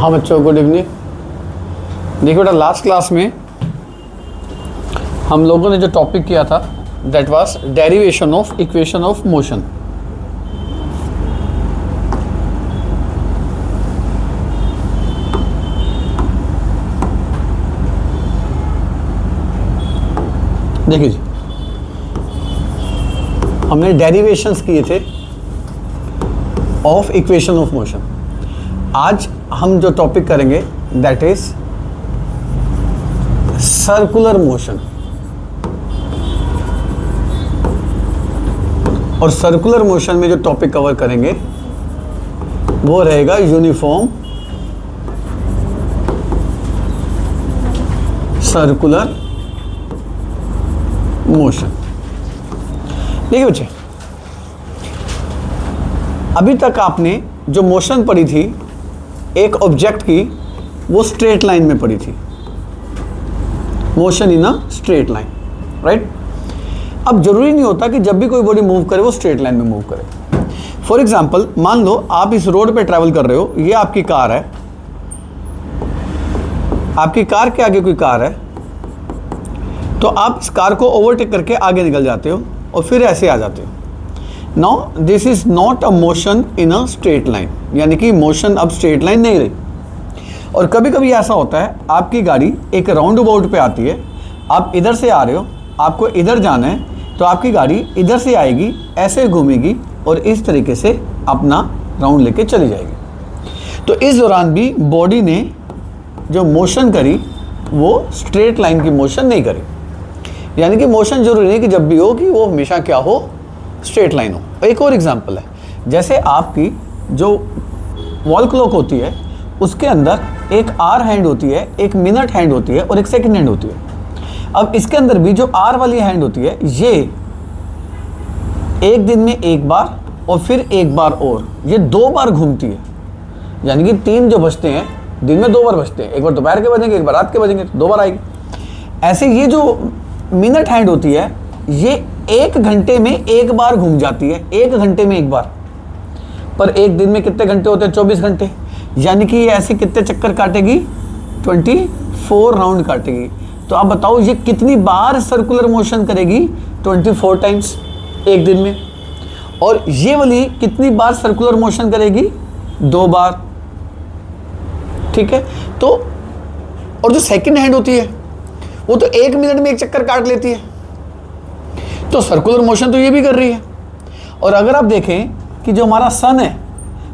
हाँ बच्चों, good evening. देखिए बेटा, लास्ट क्लास में हम लोगों ने जो टॉपिक किया था that was derivation of equation of motion. देखिए जी, हमने डेरिवेशंस किए थे ऑफ इक्वेशन ऑफ मोशन। आज हम जो टॉपिक करेंगे दैट इज सर्कुलर मोशन। और सर्कुलर मोशन में जो टॉपिक कवर करेंगे वो रहेगा यूनिफॉर्म सर्कुलर मोशन। देखिए बच्चे, अभी तक आपने जो मोशन पढ़ी थी एक ऑब्जेक्ट की, वो स्ट्रेट लाइन में पढ़ी थी, motion in a straight line, right. अब जरूरी नहीं होता कि जब भी कोई बॉडी मूव करे वो स्ट्रेट लाइन में मूव करे। फॉर एग्जांपल, मान लो आप इस रोड पे ट्रैवल कर रहे हो, ये आपकी कार है, आपकी कार के आगे कोई कार है, तो आप इस कार को ओवरटेक करके आगे निकल जाते हो और फिर ऐसे आ जाते हो। Now this is not a motion in a straight line, यानी कि मोशन अब स्ट्रेट लाइन नहीं रही। और कभी कभी ऐसा होता है, आपकी गाड़ी एक राउंड अबाउट पे आती है, आप इधर से आ रहे हो, आपको इधर जाना है, तो आपकी गाड़ी इधर से आएगी, ऐसे घूमेगी और इस तरीके से अपना राउंड लेके चली जाएगी। तो इस दौरान भी बॉडी ने जो मोशन करी वो स्ट्रेट लाइन की मोशन नहीं करी। यानी कि मोशन जरूरी नहीं कि जब भी हो कि वो हमेशा क्या हो, स्ट्रेट लाइन हो। एक और एग्जांपल है, जैसे आपकी जो वॉल क्लॉक होती है उसके अंदर एक आर हैंड होती है, एक मिनट हैंड होती है और एक सेकंड हैंड होती है। अब इसके अंदर भी जो आर वाली हैंड होती है ये एक दिन में एक बार और फिर एक बार और ये 2 बार घूमती है। यानी कि 3 जो बजते हैं दिन में 2 बार बजते हैं, एक बार दोपहर के बजेंगे, एक बार रात के बजेंगे, तो 2 बार आएगी। ऐसे ये जो मिनट हैंड होती है ये 1 घंटे में एक बार घूम जाती है, 1 घंटे में एक बार। पर एक दिन में कितने घंटे होते हैं? 24 घंटे। यानी कि ये ऐसे कितने चक्कर काटेगी? 24 राउंड काटेगी। तो आप बताओ ये कितनी बार सर्कुलर मोशन करेगी? 24 टाइम्स एक दिन में। और ये वाली कितनी बार सर्कुलर मोशन करेगी? 2 बार। ठीक है। तो और जो सेकंड हैंड होती है वो तो 1 मिनट में एक चक्कर काट लेती है। तो सर्कुलर मोशन तो ये भी कर रही है। और अगर आप देखें कि जो हमारा सन है,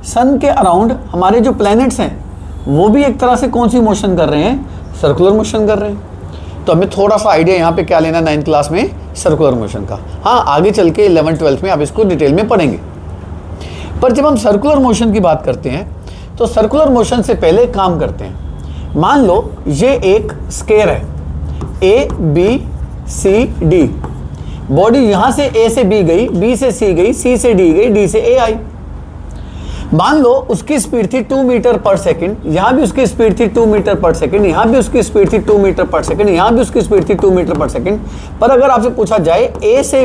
सन के अराउंड हमारे जो प्लैनेट्स हैं वो भी एक तरह से कौन सी मोशन कर रहे हैं? सर्कुलर मोशन कर रहे हैं। तो हमें थोड़ा सा आइडिया यहाँ पे क्या लेना 9th क्लास में सर्कुलर मोशन का। हाँ, आगे चल के 11th 12th में आप इसको डिटेल में पढ़ेंगे। पर जब हम सर्कुलर मोशन की बात करते हैं तो सर्कुलर मोशन से पहले एक काम करते हैं। मान लो ये एक स्क्वायर है, A B C D. Body यहाँ से ए से बी गई, बी से सी गई, सी से डी गई, डी से ए आई। मान लो उसकी स्पीड थी 2 मीटर पर सेकंड, यहाँ भी उसकी स्पीड थी 2 मीटर पर सेकंड, यहाँ भी उसकी स्पीड थी 2 मीटर पर सेकंड, यहाँ भी उसकी स्पीड थी 2 मीटर पर सेकंड। पर अगर आपसे पूछा जाए ए से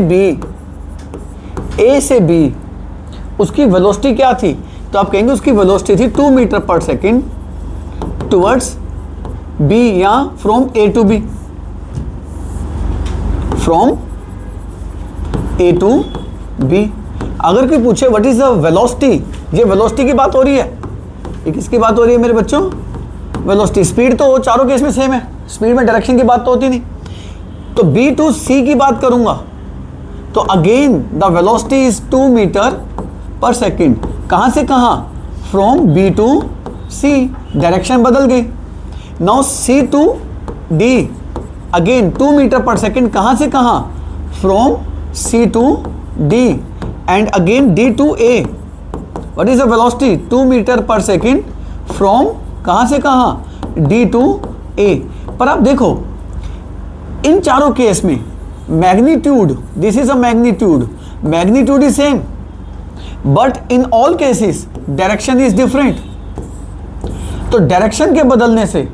बी उसकी वेलोसिटी क्या थी, तो आप कहेंगे उसकी वेलोसिटी थी 2 meter per second towards B, या from A to B, from A to B. अगर कोई पूछे व्हाट इज द वेलोसिटी, ये वेलोसिटी की बात हो रही है। ये किसकी बात हो रही है मेरे बच्चों? वेलोसिटी। स्पीड तो चारों केस में सेम है, स्पीड में डायरेक्शन की बात तो होती नहीं। तो बी टू सी की बात करूंगा तो again the velocity is 2 meter per second. कहां से कहां? From B to C, direction बदल गई। Now C to D, again 2 meter per second, कहां से कहां? From C to D, and again D to A. What is the velocity? 2 meter per second from कहां से कहां? D to A. पर आप देखो इन चारों केस में magnitude, this is a magnitude, magnitude is same, but in all cases direction is different. तो डायरेक्शन के बदलने से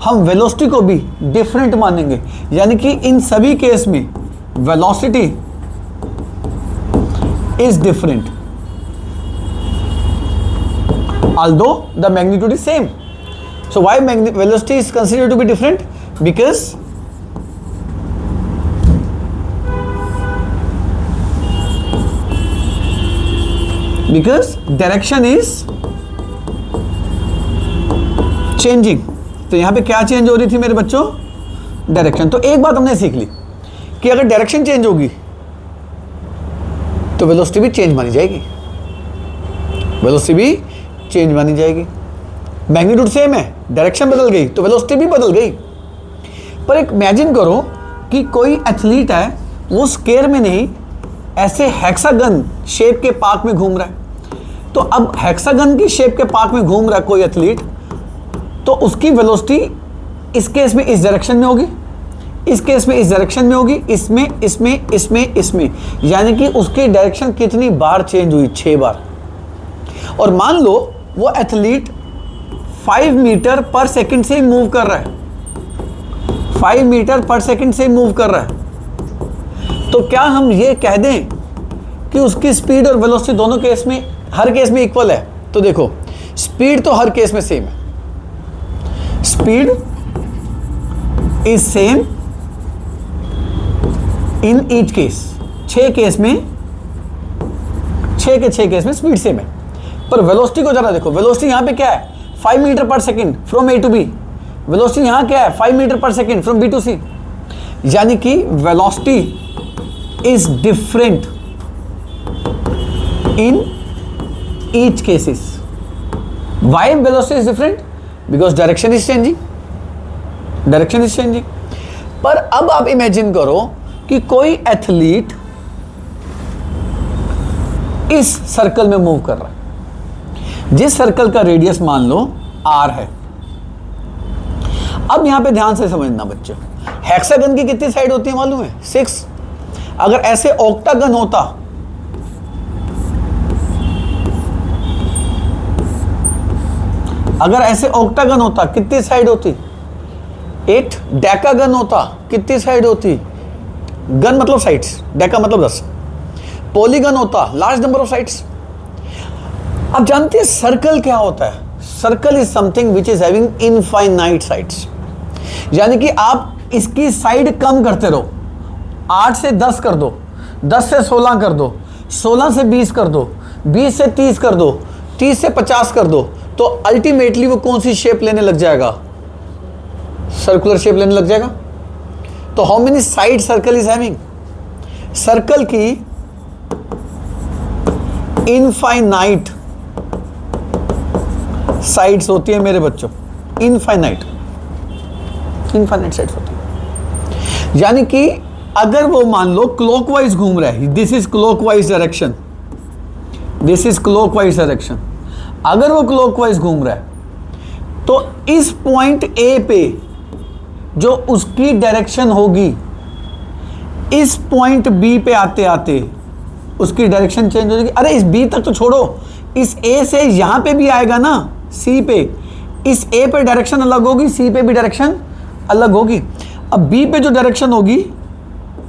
हम वेलोसिटी को भी डिफरेंट मानेंगे। यानी कि इन सभी केस में velocity is different, although the magnitude is same, So why velocity is considered to be different? Because direction is changing. तो यहां पे क्या चेंज हो रही थी मेरे बच्चों? डायरेक्शन. तो एक बात हमने सीख ली कि अगर डायरेक्शन चेंज होगी तो वेलोसिटी भी चेंज मानी जाएगी. वेलोसिटी भी चेंज मानी जाएगी. मैग्नीट्यूड सेम है, डायरेक्शन बदल गई तो वेलोसिटी भी बदल गई. पर एक इमेजिन करो कि कोई एथलीट है, वो स्क्वायर में नहीं ऐसे हेक्सागन शेप के पार्क में घूम रहा है. तो अब हेक्सागन की शेप के पार्क में घूम रहा है कोई एथलीट, तो उसकी वेलोसिटी इस केस में इस डायरेक्शन में होगी, इस केस में इस डायरेक्शन में होगी, इसमें, यानी कि उसकी डायरेक्शन कितनी बार चेंज हुई? 6 बार. और मान लो वो एथलीट 5 मीटर पर सेकंड से मूव कर रहा है, 5 मीटर पर सेकंड से मूव कर रहा है, तो क्या हम ये कह दें कि उसकी स्पीड और वेलोसिटी दोनों केस में, हर केस में इक्वल है? तो देखो, स्पीड तो हर केस में सेम है. Speed is same in each case. 6 case में, 6 के 6 केस में स्पीड सेम है. पर वेलोसिटी को जरा देखो. वेलोसिटी यहां पे क्या है? 5 meter per second from A to B. Velocity यहां क्या है? 5 meter per second from B to C. यानी कि velocity is different in each cases. Why velocity is different? Because direction is changing. Direction is changing. पर अब आप imagine करो कि कोई एथलीट इस सर्कल में मूव कर रहा है, जिस सर्कल का रेडियस मान लो r है. अब यहां पे ध्यान से समझना बच्चों, हेक्सागन की कितनी साइड होती है मालूम है? 6. अगर ऐसे ऑक्टागन होता, अगर ऐसे ऑक्टागन होता कितनी साइड होती? 8. डेकागन होता कितनी साइड होती? गन मतलब साइड्स, डेका मतलब 10. पॉलीगन होता लार्ज नंबर ऑफ साइड्स. अब जानते हैं सर्कल क्या होता है? Circle is something which is having infinite sides. यानी कि आप इसकी साइड कम करते रहो. 8 से 10 कर दो, 10 से 16 कर दो, 16 से 20 कर दो, 20 से 30 कर दो, 30 से 50 कर दो, तो अल्टीमेटली वो कौन सी शेप लेने लग जाएगा? सर्कुलर शेप लेने लग जाएगा. तो how many side circle is having? Circle की इनफाइनाइट साइड्स होती है मेरे बच्चों. इनफाइनाइट साइड्स होती है. यानी कि अगर वो मान लो क्लॉकवाइज घूम रहा है, this is clockwise direction, this is clockwise direction. अगर वो क्लॉकवाइज घूम रहा है तो इस पॉइंट ए पे जो उसकी डायरेक्शन होगी, इस पॉइंट बी पे आते आते उसकी डायरेक्शन चेंज हो जाएगी. अरे इस बी तक तो छोड़ो, इस ए से यहां पे भी आएगा ना, सी पे. इस ए पे डायरेक्शन अलग होगी, सी पे भी डायरेक्शन अलग होगी. अब बी पे जो डायरेक्शन होगी,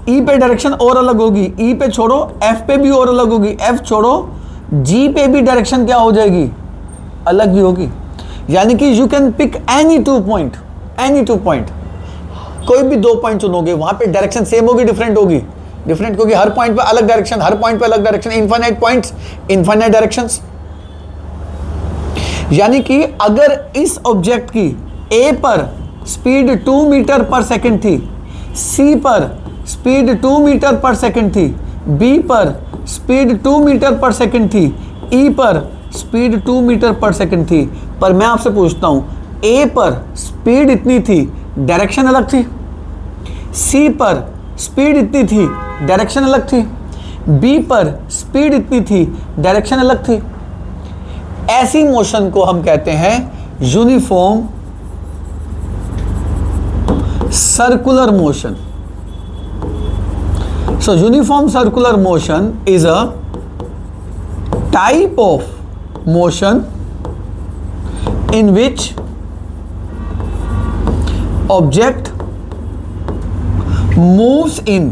ई पे डायरेक्शन और अलग होगी. ई पे छोड़ो, एफ पे भी और अलग होगी. एफ छोड़ो, जी पे भी डायरेक्शन क्या हो जाएगी? अलग ही होगी. यानी कि you can pick any 2 point, any 2 point, कोई भी 2 पॉइंट चुनोगे, वहां पे डायरेक्शन सेम होगी, डिफरेंट होगी? डिफरेंट, क्योंकि हर पॉइंट पे अलग डायरेक्शन, हर पॉइंट पे अलग direction. Infinite points, infinite directions. यानी कि अगर इस ऑब्जेक्ट की ए पर स्पीड 2 मीटर पर सेकंड थी, सी पर स्पीड 2 मीटर पर सेकंड थी, बी पर स्पीड 2 मीटर पर सेकंड थी, ई पर स्पीड 2 मीटर पर सेकंड थी, पर मैं आपसे पूछता हूं, ए पर स्पीड इतनी थी, डायरेक्शन अलग थी. सी पर स्पीड इतनी थी, डायरेक्शन अलग थी. बी पर स्पीड इतनी थी, डायरेक्शन अलग थी. ऐसी मोशन को हम कहते हैं uniform circular motion. So uniform circular motion is a type of motion in which object moves in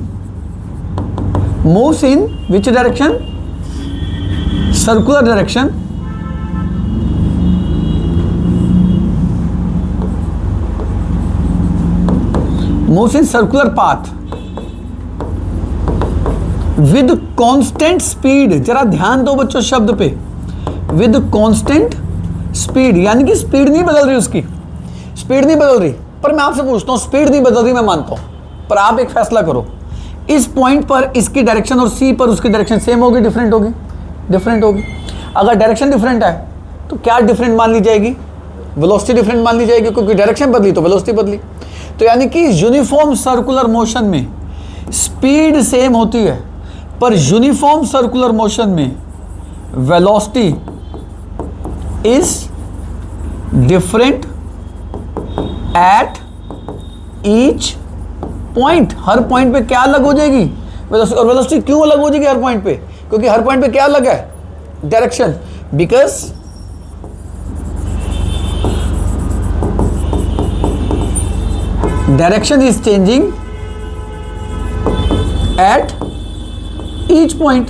which direction? Circular direction. moves in circular path with constant speed, जरा ध्यान दो बच्चों शब्द पे, with constant speed, यानी कि speed नहीं बदल रही, उसकी स्पीड नहीं बदल रही। पर मैं आपसे पूछता हूं, स्पीड नहीं बदल रही मैं मानता हूं, पर आप एक फैसला करो, इस पॉइंट पर इसकी डायरेक्शन और सी पर उसकी डायरेक्शन सेम होगी, डिफरेंट होगी? डिफरेंट होगी। अगर डायरेक्शन डिफरेंट है तो क्या डिफरेंट मान ली जाएगी? वेलोसिटी डिफरेंट मान ली जाएगी, क्योंकि डायरेक्शन बदली तो वेलोसिटी बदली। तो यानी कि यूनिफॉर्म सर्कुलर मोशन में स्पीड सेम होती है, पर यूनिफॉर्म सर्कुलर मोशन में velocity is different at each point. Her point पे क्या अलग हो जाएगी? वेलोसिटी। और वेलोसिटी क्यों अलग हो जाएगी हर पॉइंट पे? क्योंकि हर पॉइंट पे क्या अलग है? Direction. Because direction is changing at each point.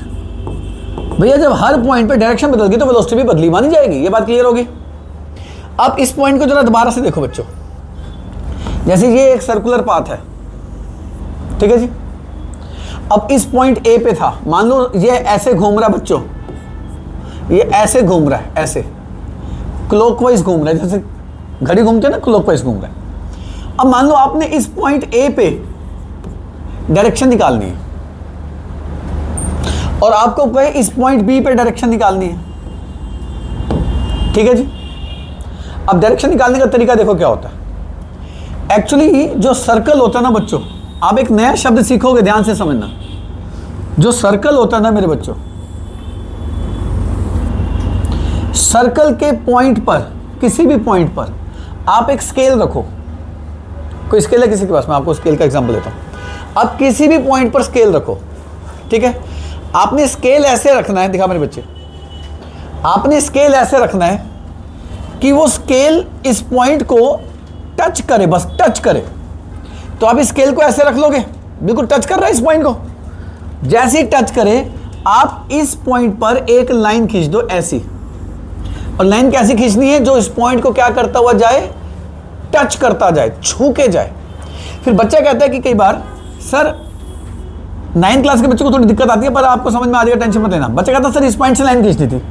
भैया जब हर पॉइंट पे डायरेक्शन बदल गई तो वेलोसिटी भी बदली मानी जाएगी। ये बात क्लियर होगी? अब इस पॉइंट को जरा दोबारा से देखो बच्चों, जैसे ये एक सर्कुलर पाथ है, ठीक है जी। अब इस पॉइंट ए पे था, मान लो ये ऐसे घूम रहा है बच्चों, ये ऐसे घूम रहा है, ऐसे क्लॉकवाइज घूम रहा है, जैसे घड़ी घूमते हैं ना, क्लॉकवाइज घूम रहा है। अब मान लो आपने इस पॉइंट ए पे डायरेक्शन निकालनी है और आपको कहे इस पॉइंट बी पे डायरेक्शन निकालनी है, ठीक है जी। अब डायरेक्शन निकालने का तरीका देखो क्या होता है। एक्चुअली जो सर्कल होता है ना बच्चों, आप एक नया शब्द सीखोगे, ध्यान से समझना। जो सर्कल होता है ना मेरे बच्चों, सर्कल के पॉइंट पर, किसी भी पॉइंट पर आप एक स्केल रखो। कोई स्केल है किसी के पास? मैं आपको स्केल का एग्जांपल देता हूं। आप किसी भी पॉइंट पर स्केल रखो, ठीक है। आपने स्केल ऐसे रखना है, दिखा मेरे बच्चे, आपने स्केल ऐसे रखना है कि वो स्केल इस पॉइंट को टच करे, बस टच करे। तो आप इस स्केल को ऐसे रख लोगे, बिल्कुल टच कर रहा है इस पॉइंट को। जैसे ही टच करे, आप इस पॉइंट पर एक लाइन खींच दो ऐसी। और लाइन कैसी खींचनी है? जो इस पॉइंट को क्या करता हुआ जाए? टच करता जाए, छू के जाए। फिर बच्चा कहता है कि कई बार सर 9th क्लास के बच्चों को थोड़ी दिक्कत आती है, पर आपको समझ में आ जाएगा, टेंशन मत लेना। बच्चा कहता है सर इस पॉइंट से लाइन खींचनी थी,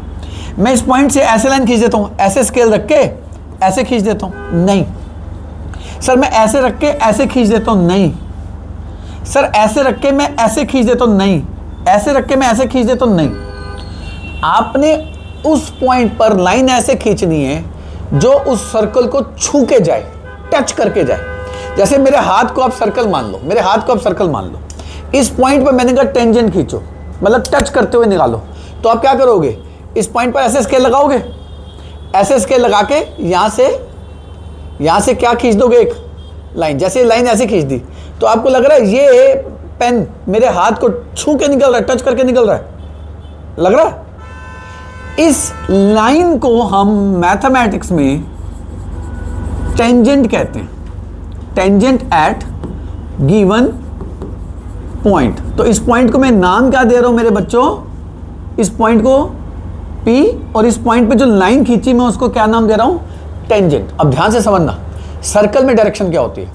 मैं इस पॉइंट से ऐसे लाइन खींच देता हूं, ऐसे स्केल रख के ऐसे खींच देता हूं। नहीं सर, मैं ऐसे रख के ऐसे खींच देता हूं। नहीं सर, ऐसे रख के मैं ऐसे खींच देता हूं। नहीं, ऐसे रख के मैं ऐसे खींच देता हूं। नहीं, आपने उस पॉइंट पर लाइन ऐसे खींचनी है जो उस सर्कल को छू के जाए, टच करके जाए। जैसे मेरे हाथ को आप सर्कल मान लो, मेरे हाथ को आप सर्कल मान लो, इस पॉइंट पर मैंने कहा टेंजेंट खींचो, मतलब टच करते हुए निकालो। तो आप क्या करोगे? इस पॉइंट पर ऐसे स्केल लगाओगे, ऐसे स्केल लगा के यहां से क्या खींच दोगे? एक लाइन। जैसे लाइन ऐसे खींच दी तो आपको लग रहा है ये पेन मेरे हाथ को छू के निकल रहा है, टच करके निकल रहा है, लग रहा है? इस लाइन को हम मैथमेटिक्स में टेंजेंट कहते हैं, टेंजेंट एट गिवन पॉइंट। तो इस पॉइंट को मैं नाम क्या दे रहा हूं मेरे बच्चों? इस पॉइंट को P, और इस पॉइंट पे जो लाइन खींची मैं उसको क्या नाम दे रहा हूं? टेंजेंट। अब ध्यान से समझना, सर्कल में डायरेक्शन क्या होती है?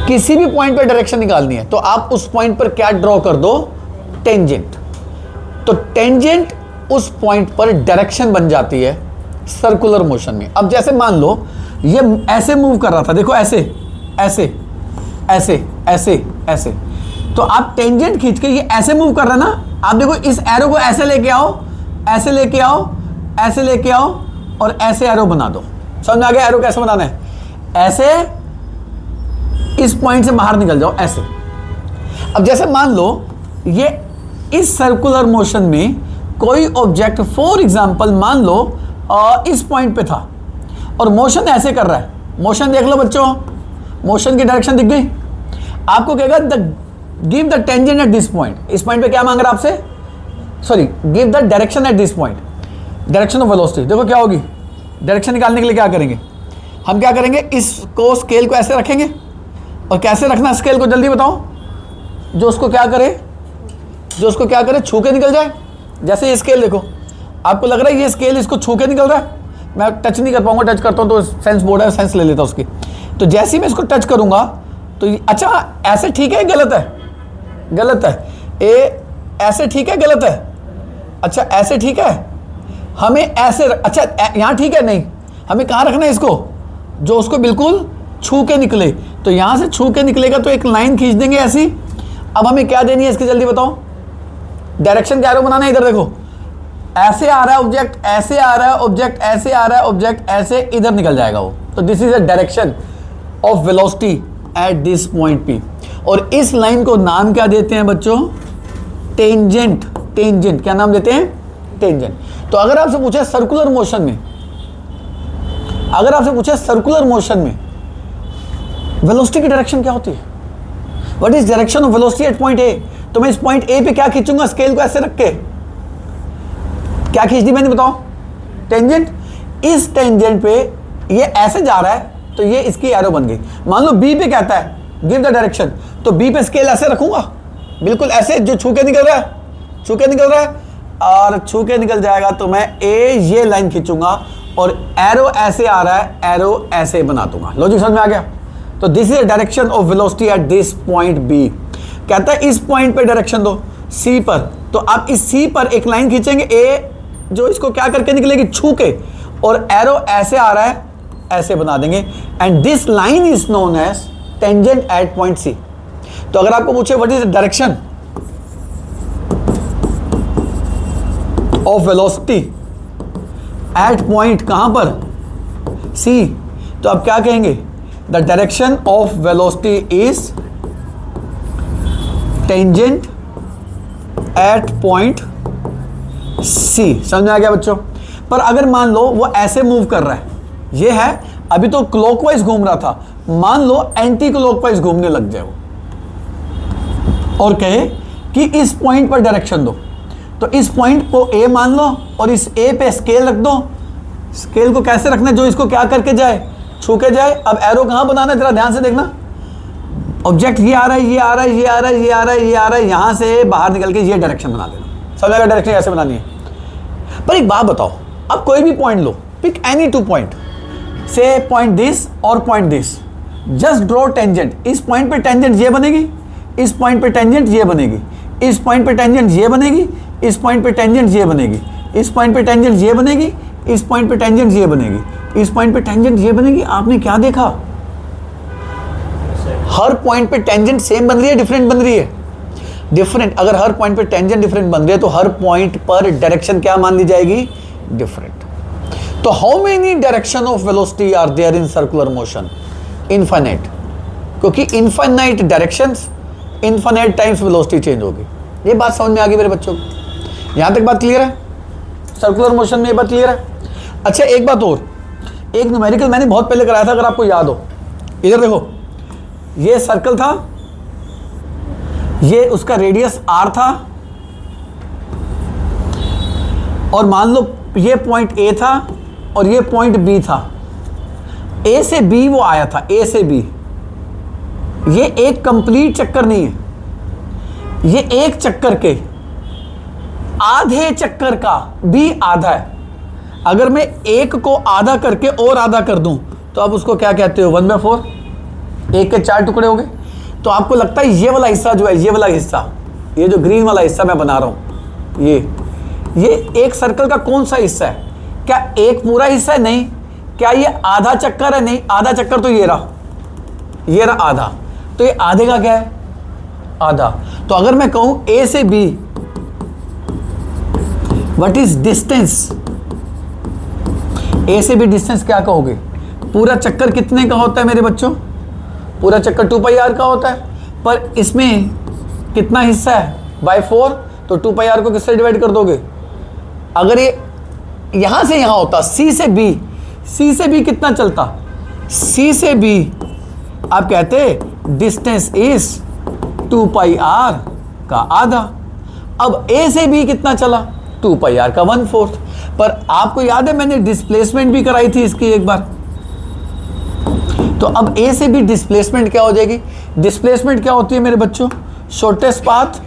किसी भी पॉइंट पर डायरेक्शन निकालनी है तो आप उस पॉइंट पर क्या ड्रॉ कर दो? टेंजेंट। तो टेंजेंट उस पॉइंट पर डायरेक्शन बन जाती है सर्कुलर मोशन में। अब जैसे मान लो ये ऐसे मूव कर रहा था, देखो ऐसे ऐसे ऐसे ऐसे ऐसे, तो आप टेंजेंट खींच के ये ऐसे मूव कर रहा है ना, आप देखो इस एरो को ऐसे लेके आओ, ऐसे लेके आओ, ऐसे लेके आओ और ऐसे एरो बना दो। समझ में आ गया एरो कैसे बनाना है? ऐसे इस पॉइंट से बाहर निकल जाओ, ऐसे। अब जैसे मान लो ये इस सर्कुलर मोशन में कोई ऑब्जेक्ट, फॉर एग्जांपल मान लो इस पॉइंट पे था और मोशन ऐसे कर रहा है। मोशन देख लो बच्चों, मोशन की डायरेक्शन दिख गई। आपको कहेगा give the tangent at this point. इस पॉइंट पे क्या मांग रहा है आपसे? Sorry, give the direction at this point, direction of velocity. देखो क्या होगी, डायरेक्शन निकालने के लिए क्या करेंगे हम? क्या करेंगे? इसको स्केल को ऐसे रखेंगे, और कैसे रखना स्केल को जल्दी बताओ, जो उसको क्या करे, जो उसको क्या करे, छू के निकल जाए। जैसे ये स्केल देखो, आपको लग रहा है ये स्केल इसको छू के निकल रहा है, मैं टच नहीं कर पाऊंगा, टच करता हूं तो सेंस बोर्ड है, सेंस ले लेता उसकी। तो जैसे ही मैं इसको टच करूंगा तो अच्छा ऐसे ठीक है, गलत है? गलत है। ए ऐसे ठीक है, गलत है? अच्छा ऐसे ठीक है, हमें ऐसे अच्छा यहां ठीक है, नहीं, हमें कहां रखना है इसको, जो उसको बिल्कुल छू के निकले। तो यहां से छू के निकलेगा तो एक लाइन खींच देंगे ऐसी। अब हमें क्या देनी है इसकी, जल्दी बताओ, डायरेक्शन क्या बनाना है, इधर देखो, ऐसे आ रहा है ऑब्जेक्ट, ऐसे आ रहा है ऑब्जेक्ट, ऐसे आ रहा है ऑब्जेक्ट, ऐसे इधर निकल जाएगा वो। तो this is a direction of velocity at this point P. और इस लाइन को नाम क्या देते हैं बच्चों, टेंजेंट। टेंजेंट क्या नाम देते हैं, टेंजेंट। तो अगर आपसे पूछे सर्कुलर मोशन में, अगर आपसे पूछे सर्कुलर मोशन में वेलोसिटी की डायरेक्शन क्या होती है, what is direction of velocity at point A, तो मैं इस पॉइंट ए पे क्या खींचूंगा, स्केल को ऐसे रख के क्या खींच दी मैंने, बताओ, टेंजेंट। इस टेंजेंट पे ये ऐसे जा रहा है तो ये इसकी एरो बन गई। मान लो बी पे कहता है गिव द डायरेक्शन, तो बी पे स्केल ऐसे रखूंगा, बिल्कुल ऐसे, जो छू के निकल रहा है, छू के निकल रहा है, और छू के निकल जाएगा तो मैं ए ये लाइन खींचूंगा और एरो ऐसे आ रहा है, एरो ऐसे बना दूंगा। लॉजिक समझ में आ गया? तो this is direction of velocity at this point B. कहता है इस पॉइंट पे डायरेक्शन दो सी पर, तो आप इस सी पर एक लाइन खींचेंगे, ए जो इसको क्या करके निकलेगी, छू के, और एरो ऐसे आ रहा है, ऐसे बना देंगे, and this line is known as tangent at point C. तो अगर आपको पूछे what is direction of velocity at point कहां पर, सी, तो आप क्या कहेंगे, the direction of velocity is tangent at point C. समझ में आ गया बच्चों? पर अगर मान लो वो ऐसे मूव कर रहा है, ये है अभी तो क्लॉकवाइज घूम रहा था, मान लो एंटी क्लॉकवाइज घूमने लग जाए वो, और कहे कि इस पॉइंट पर डायरेक्शन दो, तो इस पॉइंट को ए मान लो और इस ए पे स्केल रख दो। स्केल को कैसे रखना है, जो इसको क्या करके जाए, छू के जाए। अब एरो कहां बनाना है, जरा ध्यान से देखना, ऑब्जेक्ट ये आ रहा है, ये आ रहा है, ये आ रहा है, ये आ रहा है, ये आ रहा है, यहां से बाहर निकल के ये डायरेक्शन बना देना। समझ आएगा डायरेक्शन कैसे बनानी है? पर एक बात बताओ, अब कोई भी पॉइंट लो, पिक एनी टू पॉइंट, से पॉइंट दिस और point this, just draw tangent. इस पॉइंट पे टेंजेंट ये बनेगी, इस पॉइंट पे टेंजेंट ये बनेगी, इस पॉइंट पे टेंजेंट ये बनेगी, इस पॉइंट पे टेंजेंट ये बनेगी, इस पॉइंट पे टेंजेंट ये बनेगी, इस पॉइंट पे टेंजेंट ये बनेगी, इस पॉइंट पे टेंजेंट ये बनेगी। आपने क्या देखा, हर पॉइंट पे टेंजेंट सेम बन रही है, डिफरेंट बन रही है, डिफरेंट। अगर हर पॉइंट पे टेंजेंट डिफरेंट बन रही है तो हर पॉइंट पर डायरेक्शन क्या मान ली जाएगी, डिफरेंट। तो how many direction of velocity are there in circular motion, infinite, क्योंकि infinite directions, infinite times velocity change होगी। ये बात समझ में आ गई मेरे बच्चों को? यहां तक बात क्लियर है? सर्कुलर मोशन में ये बात क्लियर है? अच्छा एक बात और, एक न्यूमेरिकल मैंने बहुत पहले कराया था, अगर आपको याद हो, इधर देखो, ये सर्कल था, ये उसका रेडियस r था, और मान लो ये पॉइंट A था और ये पॉइंट B था। A से B वो आया था, A से B, ये एक कंप्लीट चक्कर नहीं है, ये एक चक्कर के आधे चक्कर का B आधा है। अगर मैं एक को आधा करके और आधा कर दूं तो आप उसको क्या कहते हो, 1/4, एक के 4 टुकड़े हो गए। तो आपको लगता है ये वाला हिस्सा जो है, ये वाला हिस्सा, ये जो ग्रीन वाला हिस्सा मैं बना रहा हूं, ये एक सर्कल का कौन सा हिस्सा है? क्या एक पूरा हिस्सा है? नहीं। क्या ये आधा चक्कर है? नहीं। आधा चक्कर तो ये रहा, ये रहा आधा, तो ये आधे का क्या है, आधा। तो अगर मैं कहूं A से B what is distance, A से B डिस्टेंस क्या कहोगे? पूरा चक्कर कितने का होता है मेरे बच्चों? पूरा चक्कर 2πr का होता है, पर इसमें कितना हिस्सा है, बाय 4, तो 2πr को किससे डिवाइड कर दोगे? अगर ये यहां से यहां होता, C से B, C से B कितना चलता, C से B आप कहते डिस्टेंस इज 2πr का आधा। अब A से B कितना चला, 2πr का 1/4। पर आपको याद है मैंने डिस्प्लेसमेंट भी कराई थी इसकी एक बार, तो अब A से B डिस्प्लेसमेंट क्या हो जाएगी? डिस्प्लेसमेंट क्या होती है मेरे बच्चों? Shortest path.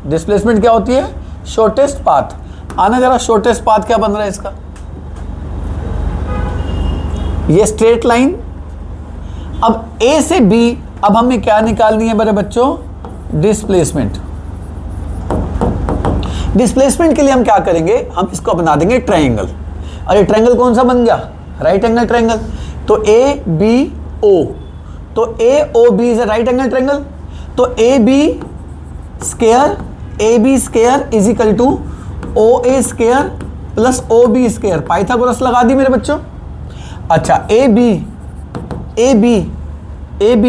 डिस्प्लेसमेंट क्या होती है? Shortest path. आना जरा, शॉर्टेस्ट पाथ क्या बन रहा है इसका? ये स्ट्रेट लाइन। अब A से B अब हमें क्या निकालनी है मेरे बच्चों? डिस्प्लेसमेंट। डिस्प्लेसमेंट के लिए हम क्या करेंगे? हम इसको बना देंगे ट्रायंगल। अरे ट्रायंगल कौन सा बन गया? Right angle triangle. तो ए बी ओ, तो A O B is a right angle triangle. तो A B square is equal to O A square plus O B square. Pythagoras लगा दी मेरे बच्चों। अच्छा A B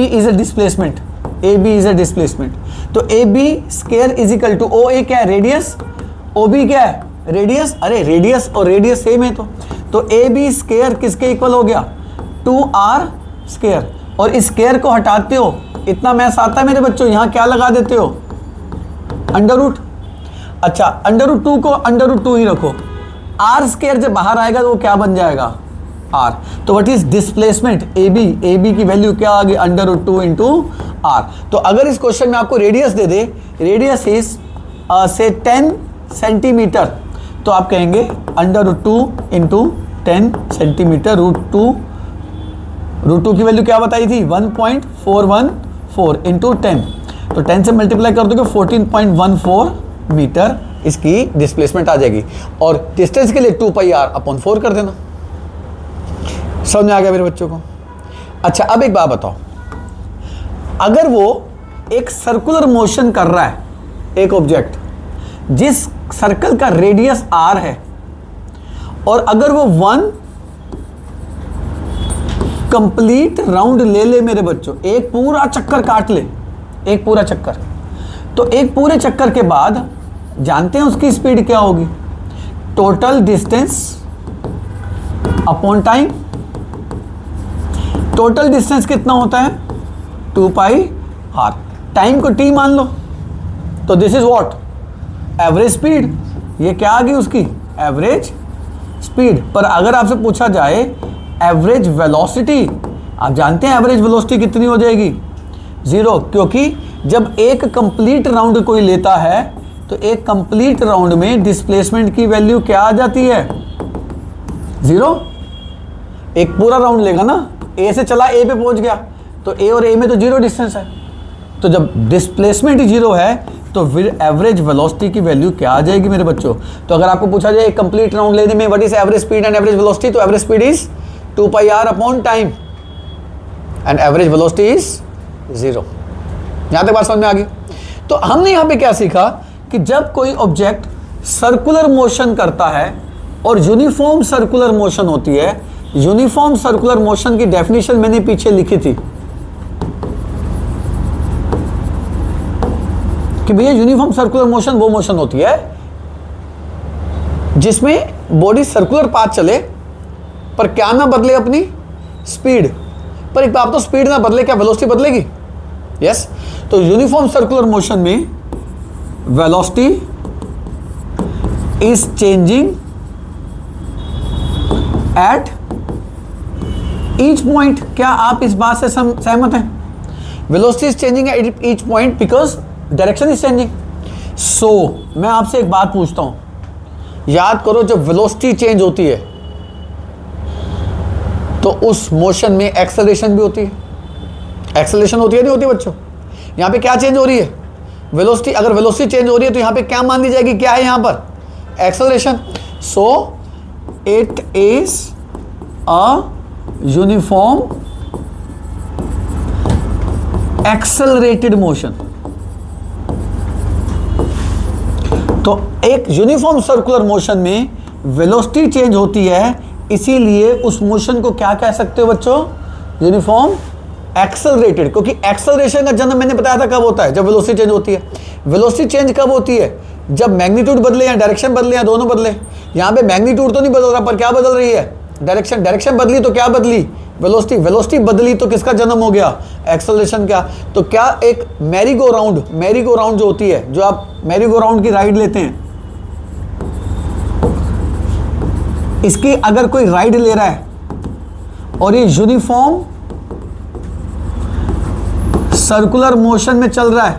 is a displacement, A B is a displacement. तो A B square is equal to O A क्या है? Radius, O B क्या है? रेडियस। अरे रेडियस और रेडियस सेम है। तो ए बी स्क्वायर किसके इक्वल हो गया? 2r square. और इस स्क्वायर को हटाते हो, इतना मैथ आता है मेरे बच्चों, यहां क्या लगा देते हो? Under root. अच्छा अंडर रूट 2 को अंडर रूट 2 ही रखो। आर स्क्वायर जब बाहर आएगा तो वो क्या बन जाएगा? आर। तो what is displacement? A B की वैल्यू क्या आ गई? Under root 2 into R. तो अगर इस क्वेश्चन में आपको रेडियस दे दे, रेडियस इज से 10 सेंटीमीटर, तो आप कहेंगे under root 2 into 10 centimeter. Root two की वैल्यू क्या बताई थी? 1.414 इंटू 10। तो 10 से मल्टीप्लाई कर दोगे 14.14 मीटर इसकी डिस्प्लेसमेंट आ जाएगी। और डिस्टेंस के लिए 2πr/4 कर देना। समझ में आ गया मेरे बच्चों को? अच्छा अब एक बात बताओ, अगर वो एक सर्कुलर मोशन कर रहा है, एक ऑब्जेक्ट जिस सर्कल का रेडियस r है, और अगर वो 1 कंप्लीट राउंड ले ले मेरे बच्चों, एक पूरा चक्कर काट ले, एक पूरा चक्कर, तो एक पूरे चक्कर के बाद जानते हैं उसकी स्पीड क्या होगी? Total distance upon time. Total distance कितना होता है? 2πr। टाइम को t मान लो, तो this is what? Average speed. ये क्या आ गई उसकी? Average speed. पर अगर आपसे पूछा जाए एवरेज वेलोसिटी, आप जानते हैं एवरेज वेलोसिटी कितनी हो जाएगी? 0, क्योंकि जब एक कंप्लीट राउंड कोई लेता है तो एक कंप्लीट राउंड में डिस्प्लेसमेंट की वैल्यू क्या आ जाती है? 0। एक पूरा राउंड लेगा ना, ए से चला ए पे पहुंच गया, तो ए और ए में तो 0 डिस्टेंस है। तो जब डिस्प्लेसमेंट 0 है तो फिर एवरेज वेलोसिटी की वैल्यू क्या आ जाएगी मेरे बच्चों? तो अगर आपको पूछा जाए एक कंप्लीट राउंड लेने में what is average speed and average velocity, तो average speed is 2πr upon time and average velocity is 0। यहां तक बात समझ में आ गई? तो हमने यहां पे क्या सीखा कि जब कोई ऑब्जेक्ट सर्कुलर मोशन करता है और यूनिफॉर्म सर्कुलर मोशन होती है, यूनिफॉर्म सर्कुलर मोशन की डेफिनेशन मैंने पीछे लिखी थी कि भैया यूनिफॉर्म सर्कुलर मोशन वो मोशन होती है जिसमें बॉडी सर्कुलर पाथ चले पर क्या ना बदले अपनी स्पीड। पर एक बात तो, स्पीड ना बदले, क्या वेलोसिटी बदलेगी? यस। तो यूनिफॉर्म सर्कुलर मोशन में velocity is changing at each point. क्या आप इस बात से सहमत हैं? Velocity is changing at each point because direction is changing. So मैं आपसे एक बात पूछता हूं, याद करो जब वेलोसिटी चेंज होती है तो उस मोशन में एक्सेलरेशन भी होती है। एक्सेलरेशन होती है नहीं होती बच्चों? यहां पे क्या चेंज हो रही है? वेलोसिटी। अगर वेलोसिटी चेंज हो रही है तो यहां पे क्या मान ली जाएगी? क्या है यहां पर? Acceleration. So it is a uniform accelerated motion. तो एक यूनिफॉर्म सर्कुलर मोशन में वेलोसिटी चेंज होती है, इसीलिए उस मोशन को क्या कह सकते हो बच्चों? Uniform accelerated. क्योंकि एक्सेलरेशन का जन्म मैंने बताया था कब होता है? जब वेलोसिटी चेंज होती है। वेलोसिटी चेंज कब होती है? जब मैग्नीट्यूड बदले या डायरेक्शन बदले या दोनों बदले। यहां पे मैग्नीट्यूड तो नहीं बदल रहा, पर क्या बदल रही है? डायरेक्शन। डायरेक्शन बदली तो क्या बदली? वेलोसिटी। वेलोसिटी बदली तो किसका जन्म हो गया? एक्सेलरेशन का। तो क्या एक मैरी गो राउंड जो होती है, जो आप मैरी गो राउंड की राइड लेते हैं, इसकी अगर कोई राइड ले रहा है और ये यूनिफॉर्म सर्कुलर मोशन में चल रहा है,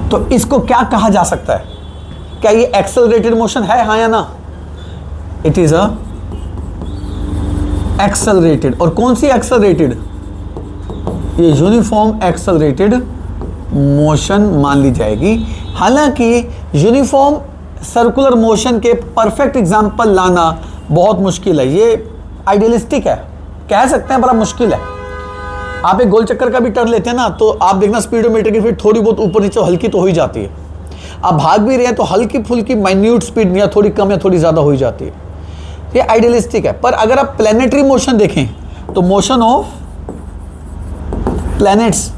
तो इसको क्या कहा जा सकता है? क्या ये एक्सेलरेटेड मोशन है, हाँ या ना? It is a accelerated. और कौन सी एक्सेलरेटेड? ये यूनिफॉर्म एक्सेलरेटेड मोशन मान ली जाएगी। हालांकि यूनिफॉर्म सर्कुलर मोशन के परफेक्ट एग्जाम्पल लाना बहुत मुश्किल है, ये आइडियलिस्टिक है, कह सकते हैं बड़ा मुश्किल है। आप एक गोल चक्कर का भी टर्न लेते हैं ना, तो आप देखना स्पीडोमीटर की स्पीड थोड़ी बहुत ऊपर नीचे हल्की तो हो ही जाती है। आप भाग भी रहे हैं तो हल्की फुल्की माइन्यूट स्पीड या थोड़ी कम या थोड़ी ज़्यादा हो ही जाती है, ये आइडियलिस्टिक है। पर अगर आप प्लैनेटरी मोशन देखें तो मोशन ऑफ प्लैनेट्स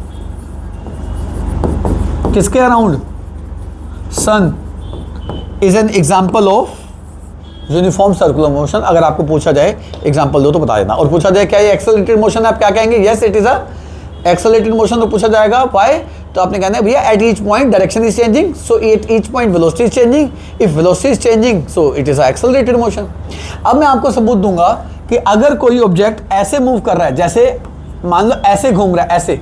किसके around, sun, is an example of uniform circular motion. अगर आपको पूछा जाए एग्जांपल दो तो बता देना, और पूछा जाए क्या ये एक्सेलरेटेड मोशन है, आप क्या कहेंगे, yes it is a accelerated motion. तो पूछा जाएगा व्हाई, तो आपने कहना है भैया eight each point direction is changing, so eight each point velocity is changing, if velocity is changing so it is a accelerated motion. अब मैं आपको सबूत दूंगा कि अगर कोई ऑब्जेक्ट ऐसे मूव कर रहा है, जैसे मान लो ऐसे घूम रहा है,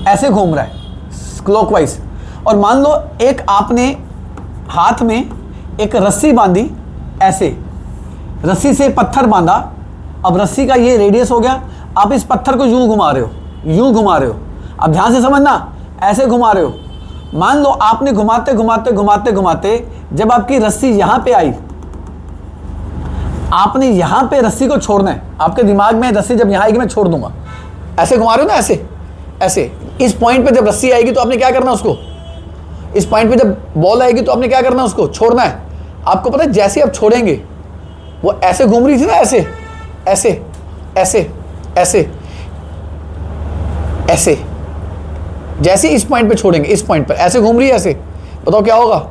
ऐसे घूम रहा है क्लॉकवाइज, और मान लो एक आपने हाथ में एक रस्सी बांधी, ऐसे रस्सी से पत्थर बांधा, अब रस्सी का ये रेडियस हो गया, आप इस पत्थर को यूं घुमा रहे हो, यूं घुमा रहे हो, अब ध्यान से समझना, ऐसे घुमा रहे हो। मान लो आपने घुमाते घुमाते घुमाते घुमाते जब आपकी रस्सी यहां पे आई, आपने यहां पे रस्सी को छोड़ना है, आपके दिमाग में रस्सी जब यहां आएगी मैं छोड़ दूंगा, ऐसे घुमा रहे हो ना, ऐसे ऐसे, इस पॉइंट पे जब रस्सी आएगी तो आपने क्या करना, उसको इस पॉइंट पे जब बॉल आएगी तो आपने क्या करना, उसको छोड़ना है। आपको पता है जैसे आप छोड़ेंगे वो ऐसे घूम रही थी ना, ऐसे ऐसे ऐसे ऐसे ऐसे, जैसे इस पॉइंट पे छोड़ेंगे, इस पॉइंट पर ऐसे घूम रही है, ऐसे, बताओ क्या होगा,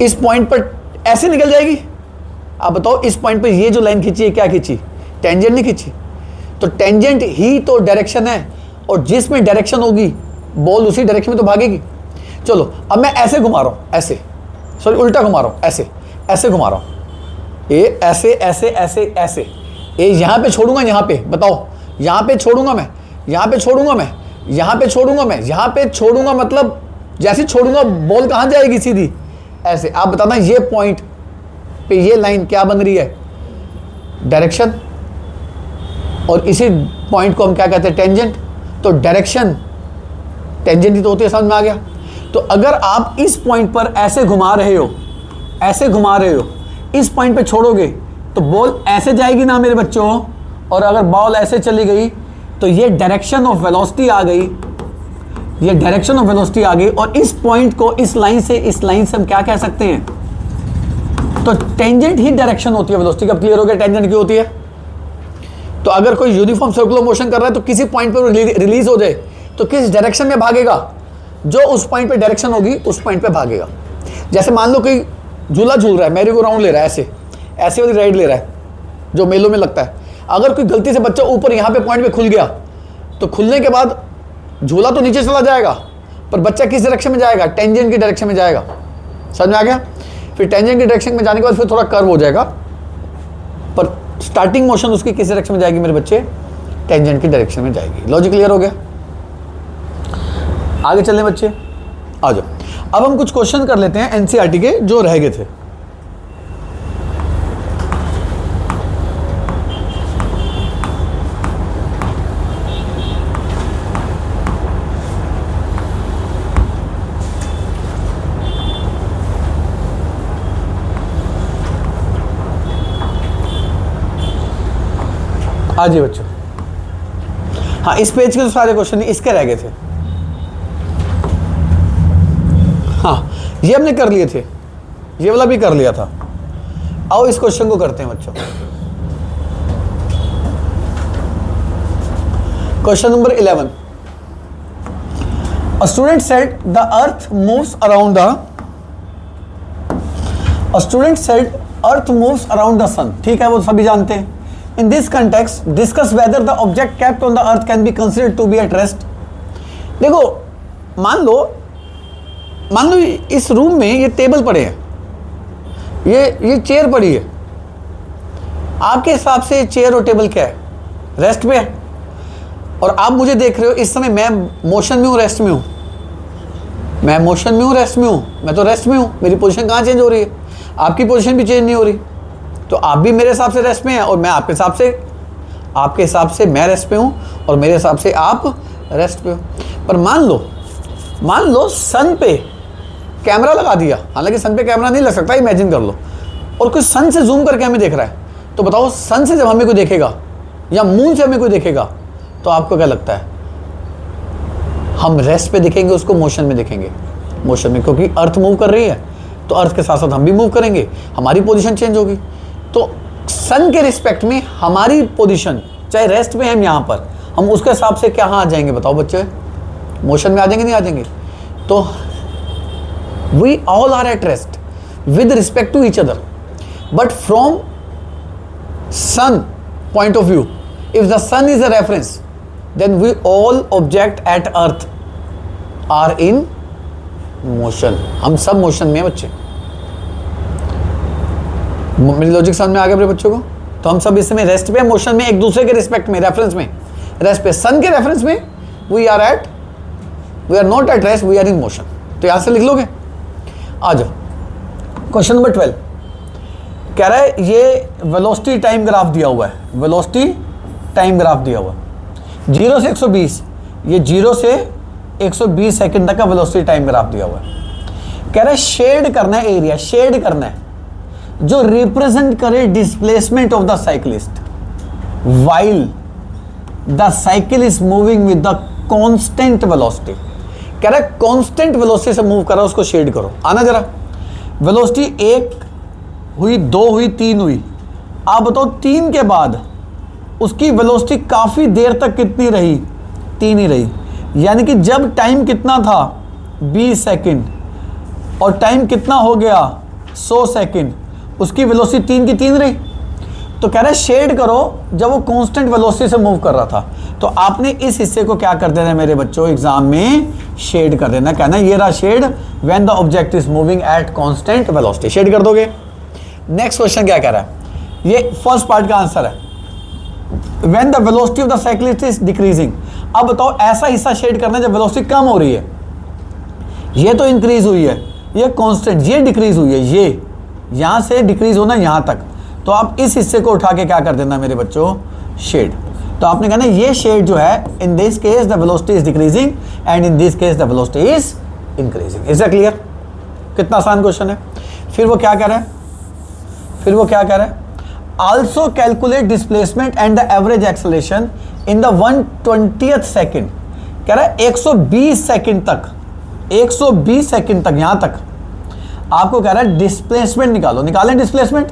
इस पॉइंट पर ऐसे निकल जाएगी। आप बताओ इस पॉइंट पर ये जो लाइन खींची है क्या खींची, टेंजेंट नहीं खींची, तो टेंजेंट ही तो डायरेक्शन है, और जिसमें डायरेक्शन होगी बॉल उसी डायरेक्शन में तो भागेगी। चलो अब मैं ऐसे घुमा रहा हूं, ऐसे, सॉरी उल्टा घुमा रहा हूं, ऐसे ऐसे घुमा रहा हूं, ये ऐसे ऐसे ऐसे ऐसे, ये यहां पे छोड़ूंगा, यहां पे बताओ, यहां पे छोड़ूंगा मैं, यहां पे छोड़ूंगा मैं, यहां पे छोड़ूंगा मैं, यहां पे छोड़ूंगा, मतलब जैसे छोड़ूंगा बॉल कहां जाएगी, सीधी ऐसे। आप बताना ये पॉइंट पे ये लाइन क्या बन रही है, डायरेक्शन, और इसी पॉइंट को हम क्या कहते हैं, टेंजेंट। तो डायरेक्शन टेंजेंट ही तो होती है, समझ में आ गया। तो अगर आप इस पॉइंट पर ऐसे घुमा रहे हो, ऐसे घुमा रहे हो, इस पॉइंट पे छोड़ोगे तो बॉल ऐसे जाएगी ना मेरे बच्चों, और अगर बॉल ऐसे चली गई तो ये डायरेक्शन ऑफ वेलोसिटी आ गई, ये डायरेक्शन ऑफ वेलोसिटी आ गई, और इस पॉइंट को इस लाइन से हम क्या कह सकते हैं, तो टेंजेंट ही डायरेक्शन होती है वेलोसिटी। कब क्लियर हो गया टेंजेंट क्यों होती है। तो अगर कोई यूनिफॉर्म सर्कुलर मोशन कर रहा है तो किसी पॉइंट पर रिलीज हो जाए तो किस डायरेक्शन में भागेगा, जो उस पॉइंट पे डायरेक्शन होगी उस पॉइंट पे भागेगा। जैसे मान लो कोई झूला झूल रहा है, मैरी गो राउंड ले रहा है, ऐसे ऐसे वाली राइड ले रहा है जो मेलों में लगता है, अगर कोई गलती से बच्चा ऊपर यहाँ पे पॉइंट पे खुल गया तो खुलने के बाद झूला तो नीचे चला जाएगा, पर बच्चा किस डायरेक्शन में जाएगा, टेंजेंट की डायरेक्शन में जाएगा। समझ में आ गया। फिर टेंजेंट की डायरेक्शन में जाने के बाद फिर थोड़ा कर्व हो जाएगा, पर स्टार्टिंग मोशन उसकी किस डायरेक्शन में जाएगी मेरे बच्चे, टेंजेंट की डायरेक्शन में जाएगी। लॉजिक क्लियर हो गया। आगे चलने बच्चे, आ जाओ। अब हम कुछ क्वेश्चन कर लेते हैं एनसीईआरटी के जो रह गए थे। आ जी बच्चों, हाँ इस पेज के तो सारे क्वेश्चन इसके रह गए थे। हाँ ये हमने कर लिए थे, ये वाला भी कर लिया था। आओ इस क्वेश्चन को करते हैं बच्चों। Question number 11, a student said the earth moves around the sun. ठीक है, वो सभी जानते हैं। In this context, discuss whether the object kept on the earth can be considered to be at rest. देखो, मान लो इस रूम में ये टेबल पड़े हैं, ये चेयर पड़ी है। आपके हिसाब से चेयर और टेबल क्या है, रेस्ट पे है। और आप मुझे देख रहे हो इस समय, मैं मोशन में हूँ रेस्ट में हूँ, मैं मोशन में हूँ रेस्ट में हूँ, मैं तो रेस्ट में हूँ। मेरी पोजीशन कहाँ चेंज हो रही है, आपकी पोजीशन भी चेंज नहीं हो रही। तो आप भी मेरे हिसाब से रेस्ट में हैं और मैं आपके हिसाब से आपके हिसाब से मैं रेस्ट पे हूँ और मेरे हिसाब से आप रेस्ट पे हो। पर मान लो सन पे कैमरा लगा दिया, हालांकि सन पे कैमरा नहीं लग सकता, इमेजिन कर लो, और कोई सन से जूम करके हमें देख रहा है, तो बताओ सन से जब हमें कोई देखेगा या मून से हमें कोई देखेगा तो आपको क्या लगता है? हम रेस्ट पे दिखेंगे उसको, मोशन में दिखेंगे? मोशन में, क्योंकि अर्थ मूव कर रही है तो अर्थ के साथ साथ हम भी मूव करेंगे, हमारी पोजीशन चेंज होगी। तो सन के रिस्पेक्ट में हमारी पोजीशन, चाहे रेस्ट में हम यहाँ पर, हम उसके हिसाब से क्या आ जाएंगे बताओ बच्चे? मोशन में आ जाएंगे, नहीं आ जाएंगे? तो we all are at rest with respect to each other, but from sun point of view, if the sun is a reference, then we all object at earth are in motion। हम सब motion में हैं बच्चे। मेरी logic समझ में आ गया अपने बच्चों को? तो हम सब इसमें रेस्ट पे, मोशन में, एक दूसरे के रिस्पेक्ट में, रेफरेंस में, रेस्ट पे, सन के रेफरेंस में we are not at rest, we are in motion. तो यहां से लिख लोगे? आ जाओ क्वेश्चन नंबर 12 कह रहा है ये वेलोसिटी टाइम ग्राफ दिया हुआ है, वेलोसिटी टाइम ग्राफ दिया हुआ है 0 से 120, ये 0 से 120 सेकंड तक का वेलोसिटी टाइम ग्राफ दिया हुआ है। कह रहा है शेड करना है एरिया, शेड करना है जो रिप्रेजेंट करे displacement of the cyclist while the cycle is moving with the constant velocity. कह रहा है कांस्टेंट वेलोसिटी से मूव कर रहा है, उसको शेड करो। आना जरा, वेलोसिटी 1 हुई, 2 हुई, 3 हुई, आप बताओ 3 के बाद उसकी वेलोसिटी काफ़ी देर तक कितनी रही? 3 ही रही। यानी कि जब टाइम कितना था 20 सेकंड और टाइम कितना हो गया 100 सेकंड, उसकी वेलोसिटी 3 की 3 रही। तो कह रहा है शेड करो जब वो कांस्टेंट वेलोसिटी से मूव कर रहा था। तो आपने इस हिस्से को क्या कर देना है मेरे बच्चों? एग्जाम में शेड कर देना, कहना ये रहा shade when the object is moving at constant velocity, shade कर दोगे। नेक्स्ट क्वेश्चन क्या कह रहा है? ये फर्स्ट पार्ट का आंसर है, when the velocity of the cyclist is decreasing। अब बताओ ऐसा हिस्सा शेड करना है जब वेलोसिटी कम हो रही है, ये तो इंक्रीज हुई है, ये कांस्टेंट, ये डिक्रीज हुई है, ये यहां से डिक्रीज होना यहां तक, तो आप इस हिस्से को उठा के क्या कर देना मेरे बच्चों? शेड। तो आपने कहना ये शेड जो है, in this case the velocity is decreasing and in this case the velocity is increasing. Is that clear? कितना आसान क्वेश्चन है। फिर वो क्या कह रहा है? Also calculate displacement and the average acceleration in the 1/20th second। कह रहा है 120 सेकंड तक, 120 सेकंड तक, यहां तक आपको कह रहा है डिस्प्लेसमेंट निकालो। निकालें डिस्प्लेसमेंट?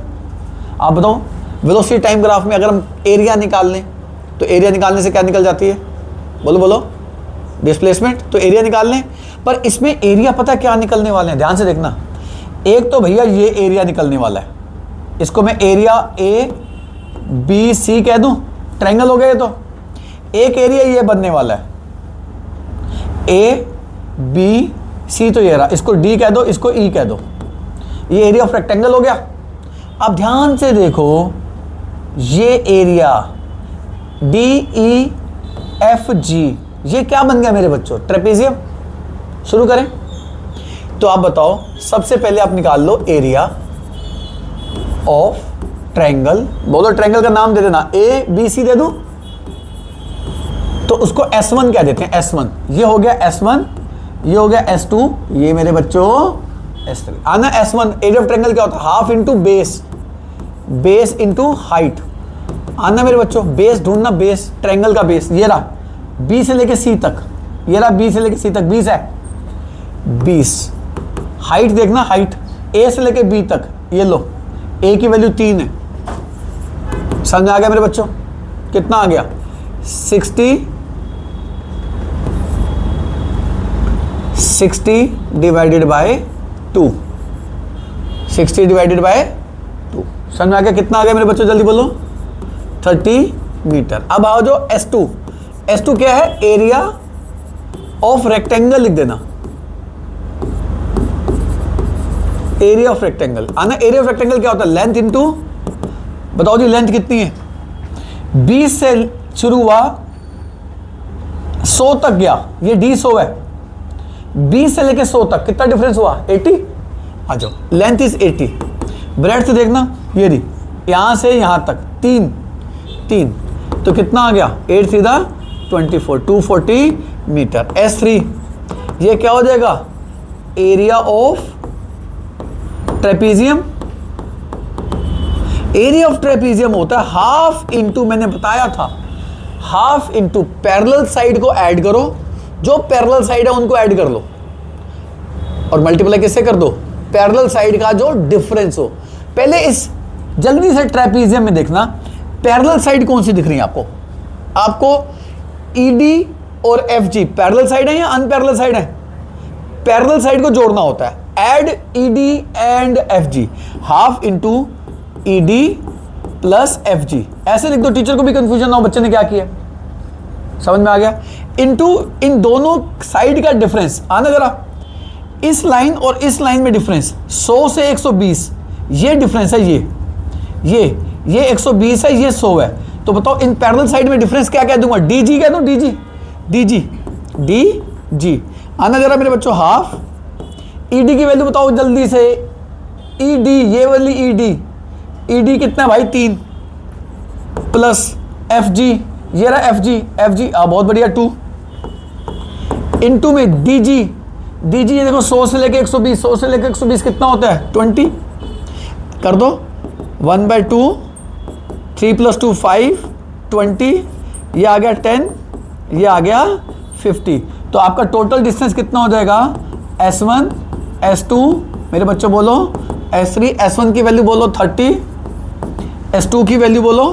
आप बताओ वेलोसिटी टाइम ग्राफ में अगर हम एरिया निकाल लें तो एरिया निकालने से क्या निकल जाती है? बोलो डिस्प्लेसमेंट। तो एरिया निकाल लें, पर इसमें एरिया पता क्या निकलने वाले हैं? ध्यान से देखना। एक तो भैया ये एरिया निकलने वाला है, इसको मैं एरिया ए बी सी कह दूं, ट्रायंगल हो गया ये। तो एक एरिया ये बनने वाला है ए बी सी, तो ये रहा, इसको डी कह दो, इसको ई कह दो, ये एरिया ऑफ रेक्टेंगल हो गया। अब ध्यान से देखो, ये area D E F G, ये क्या बन गया मेरे बच्चों? ट्रेपेजियम। शुरू करें। तो आप बताओ, सबसे पहले आप निकाल लो एरिया ऑफ ट्रायंगल। बोलो ट्रायंगल का नाम दे देना, ए बी सी दे दूं तो उसको S1 कह देते हैं, S1। ये हो गया S1, ये हो गया S2, ये मेरे बच्चों S3। आना S1 एरिया ऑफ ट्रायंगल क्या होता है? Half into base into height. आना मेरे बच्चों, बेस ढूंढना, बेस ट्रायंगल का बेस ये रहा B से लेके C तक, ये रहा B से लेके C तक 20 है, 20। हाइट देखना, हाइट A से लेके B तक, ये लो A की वैल्यू 3 है। समझ आ गया मेरे बच्चों? कितना आ गया? 60 डिवाइडेड बाय 2, 60 डिवाइडेड बाय 2। समझ में आ गया? कितना आ गया मेरे बच्चों? जल्दी बोलो। 30 मीटर। अब आओ जो S2, S2 क्या है? एरिया ऑफ रेक्टेंगल लिख देना, एरिया ऑफ रेक्टेंगल। आना, एरिया ऑफ रेक्टेंगल क्या होता है? लेंथ इंटू, बताओ जी लेंथ कितनी है? 20 से शुरू हुआ 100 तक गया, ये D 100 है, 20 से लेके 100 तक कितना डिफरेंस हुआ? 80। आ जाओ, लेंथ इज 80। ब्रेड्थ देखना, ये रही, यहां से यहां तक 3। तो कितना आ गया, 8 सीधा 24, 240 मीटर। S3 ये क्या हो जाएगा, area of trapezium. Area of trapezium होता है हाफ इंटू, मैंने बताया था, हाफ इंटू पैरेलल साइड को ऐड करो, जो पैरेलल साइड है उनको ऐड कर लो और मल्टीप्लाई किससे कर दो, पैरेलल साइड का जो डिफरेंस हो। पहले इस जल्दी से ट्रेपीजियम में देखना पैरेलल साइड कौन सी दिख रही है आपको, आपको ED और FG पैरेलल साइड है या अनपैरेलल साइड है, पैरेलल साइड को जोड़ना होता है, add ED and FG, half into ED plus FG, ऐसे लिख दो, टीचर को भी कंफ्यूजन ना हो बच्चे ने क्या किया, समझ में आ गया। इंटू इन दोनों साइड का डिफरेंस, आना जरा, इस लाइन और इस लाइन में डिफरेंस 100 से 120, ये डिफरेंस है, ये 120 है, ये 100 है, तो बताओ इन पैरेलल साइड में डिफरेंस क्या कह दूंगा, DG कह दूं, DG। आना जरा मेरे बच्चों, हाफ ED की वैल्यू बताओ जल्दी से, ED ये वाली ED कितना भाई 3 प्लस FG, ये रहा FG बहुत बढ़िया 2 इंटू में DG ये देखो 100 से लेके 120 कितना होता है 20, कर दो 1/2, 3 + 2 5, 20, ये आ गया 10, ये आ गया 50, तो आपका टोटल डिस्टेंस कितना हो जाएगा, S1 S2 मेरे बच्चों बोलो, S3 S1 की वैल्यू बोलो 30, S2 की वैल्यू बोलो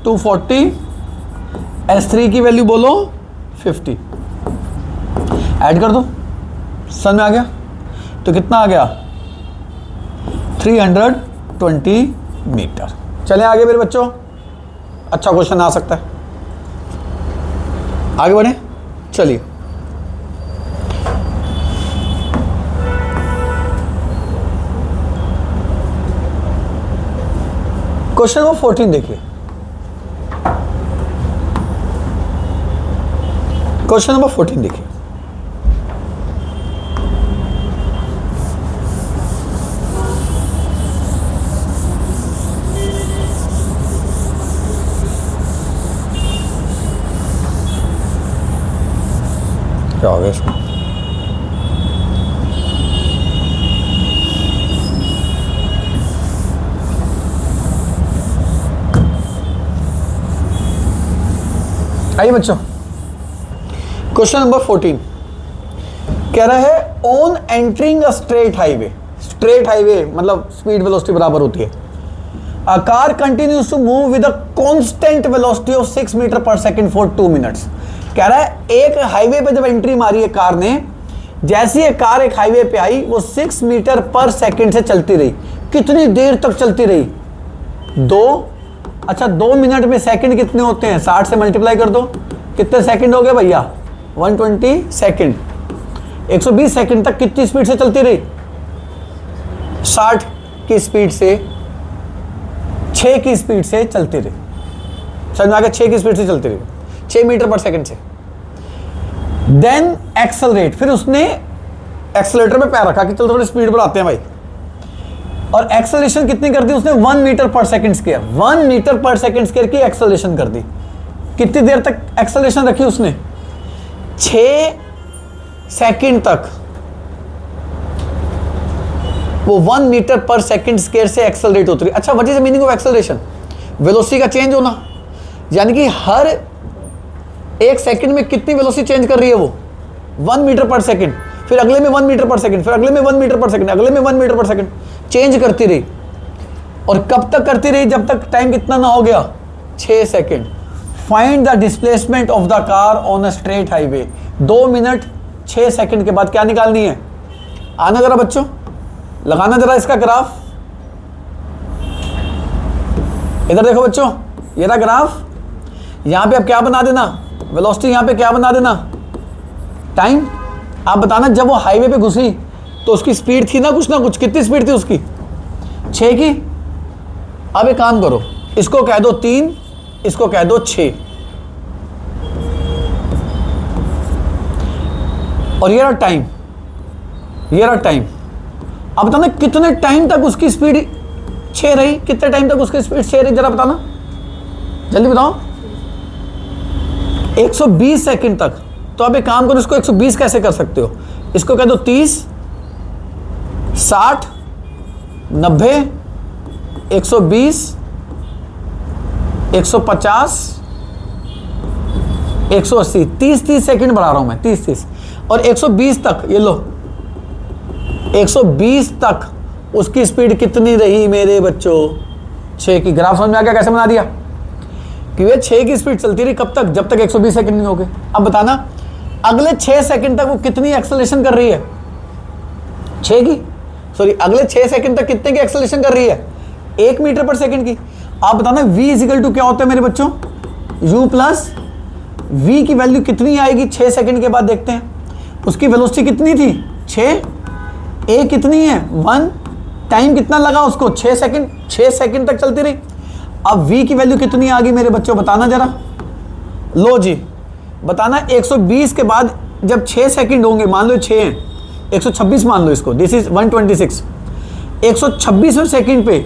240, S3 की वैल्यू बोलो 50, ऐड कर दो, समझ में आ गया, तो कितना आ गया 320 मीटर। चलें आगे मेरे बच्चों, अच्छा क्वेश्चन आ सकता है, आगे बढ़े, चलिए क्वेश्चन नंबर 14 देखिए, क्वेश्चन नंबर 14 देखिए, क्या हो गया इसको, आइए बच्चों, क्वेश्चन नंबर 14 कह रहा है on entering a straight highway मतलब स्पीड वेलोसिटी बराबर होती है, a car continues to move with a constant velocity of 6 meter per second for 2 minutes. कह रहा है एक हाईवे पे जब एंट्री मारी है कार ने, जैसी ये कार एक हाईवे पे आई वो 6 मीटर पर सेकंड से चलती रही, कितनी देर तक चलती रही, 2 मिनट में सेकंड कितने होते हैं, 60 से मल्टीप्लाई कर दो, कितने सेकंड हो गए भैया 120 सेकंड, 120 सेकंड तक कितनी स्पीड से चलती रही, 60 की स्पीड से, 6 की स्पीड से चलती रही, समझ में आ गया, 6 की स्पीड से चलती रही, 6 मीटर पर सेकंड से। देन एक्सेलरेट, फिर उसने एक्सेलरेटर पे पैर रखा कि चल थोड़ी स्पीड बढ़ाते हैं भाई, और एक्सेलरेशन कितनी कर दी उसने, 1 metre per second square, 1 metre per second square की एक्सेलरेशन कर दी। कितनी देर तक एक्सेलरेशन रखी उसने, 6 सेकंड तक वो 1 मीटर पर सेकंड स्क्वायर से एक्सेलरेट होती रही। अच्छा, what is the meaning of acceleration, velocity का चेंज होना, यानी कि हर 1 सेकंड में कितनी वेलोसिटी चेंज कर रही है वो, 1 मीटर पर सेकंड, फिर अगले में 1 मीटर पर सेकंड, फिर अगले में 1 मीटर पर सेकंड, अगले में 1 मीटर पर सेकंड चेंज करती रही। और कब तक करती रही, जब तक टाइम कितना ना हो गया 6 second. Find the displacement of the car on a straight highway, 2 minute 6 second के बाद क्या निकालनी है, आना जरा बच्चों, लगाना जरा इसका ग्राफ, इधर देखो बच्चों, ये रहा ग्राफ, यहां पे अब क्या बना देना, वेलोसिटी, यहां पे क्या बना देना, टाइम। आप बताना जब वो हाईवे पे घुसी तो उसकी स्पीड थी ना कुछ, कितनी स्पीड थी उसकी, 6 की। अब एक काम करो, इसको कह दो 3, इसको कह दो 6, और ये रहा टाइम, अब बताना कितने टाइम तक उसकी स्पीड 6 रही, कितने टाइम तक उसकी स्पीड 6 रही, जरा बताना, जल्दी बताओ, 120 सेकंड तक। तो अब एक काम करो, इसको 120 कैसे कर सकते हो, इसको कह दो 30, 60, 90, 120, 150, 180, 30 सेकंड बढ़ा रहा हूं मैं, 30 और 120 तक। ये लो 120 तक उसकी स्पीड कितनी रही मेरे बच्चों, 6 की। ग्राफ समझ में आ गया कैसे बना दिया कि ये 6 की स्पीड चलती रही कब तक, जब तक 120 सेकंड नहीं हो गए। अब बताना अगले 6 सेकंड तक वो कितनी एक्सेलरेशन कर रही है, 6 की, सॉरी अगले 6 सेकंड तक कितने की एक्सेलरेशन कर रही है, 1 मीटर पर सेकंड की। आप बताना v इजिकल टू क्या होता है मेरे बच्चों, u प्लस v की वैल्यू कितनी आएगी 6 सेकंड के बाद, देखते हैं। उसकी वेलोसिटी कितनी थी 6, a कितनी है 1, टाइम कितना लगा उसको 6 सेकंड, 6 सेकंड तक चलती रही। अब v की वैल्यू कितनी आ गई मेरे बच्चों, बताना जरा, लो जी बताना। 120 के बाद जब 6 सेकंड होंगे, मान लो 6 हैं, 126 मान लो इसको, दिस इज 126, 126वें सेकंड पे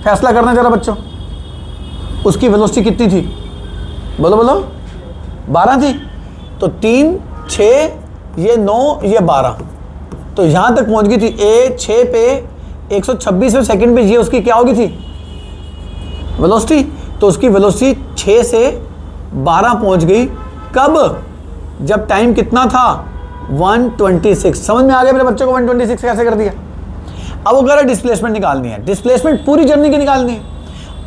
फैसला करना जरा बच्चों, उसकी वेलोसिटी कितनी थी, बोलो बोलो, 12 थी। तो 3, 6, ये 9, ये 12, तो यहां तक पहुंच गई थी। ए 6 पे 126वें सेकंड पे ये उसकी क्या होगी थी वेलोसिटी, तो उसकी वेलोसिटी 6 से 12 पहुंच गई। कब, जब टाइम कितना था 126। समझ में आ गया मेरे बच्चों को 126 कैसे कर दिया। अब वो कह रहा है डिस्प्लेसमेंट निकालनी है, डिस्प्लेसमेंट पूरी जर्नी की निकालनी है।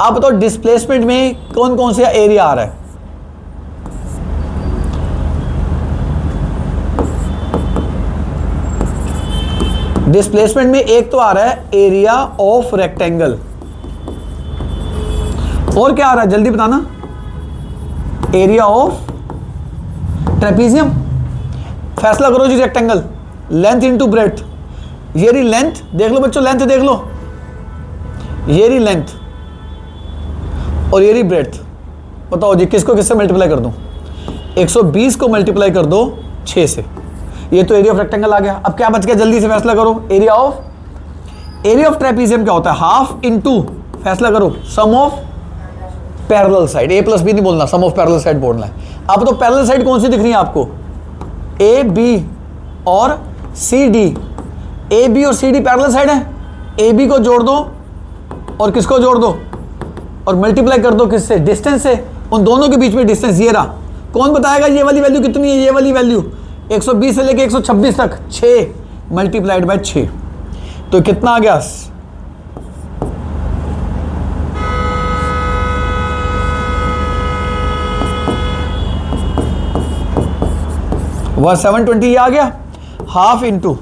आप बताओ डिस्प्लेसमेंट में कौन कौन सा एरिया आ रहा है, डिस्प्लेसमेंट में एक तो आ रहा है एरिया ऑफ रेक्टेंगल, और क्या आ रहा है जल्दी बताना, एरिया ऑफ ट्रेपीजियम। फैसला करो जी, रेक्टेंगल लेंथ इनटू ब्रेड्थ, ये रही लेंथ, देख लो बच्चों लेंथ देख लो, ये रही लेंथ और ये रही ब्रेड्थ। बताओ जी किसको किससे मल्टीप्लाई कर दूं, 120 को मल्टीप्लाई कर दो 6 से, ये तो एरिया ऑफ रेक्टेंगल आ गया। अब क्या बच गया, जल्दी से फैसला करो, एरिया ऑफ ट्रेपीजियम क्या होता है, हाफ इनटू, फैसला करो, sum of parallel side, A plus B नहीं बोलना, सम ऑफ पैरेलल साइड बोलना है। अब तो पैरेलल साइड कौन सी दिख रही है आपको, ए बी और सी डी, ए बी और सी डी पैरेलल साइड है। ए बी को जोड़ दो और किसको जोड़ दो, और मल्टीप्लाई कर दो किससे, डिस्टेंस से, उन दोनों के बीच में डिस्टेंस ये रहा। कौन बताएगा ये वाली वैल्यू कितनी है, ये वाली वैल्यू 120 से लेके 126 तक, 6 मल्टीप्लाइड बाय 6, तो कितना आ गया, वह 720 आ गया। हाफ इंटू,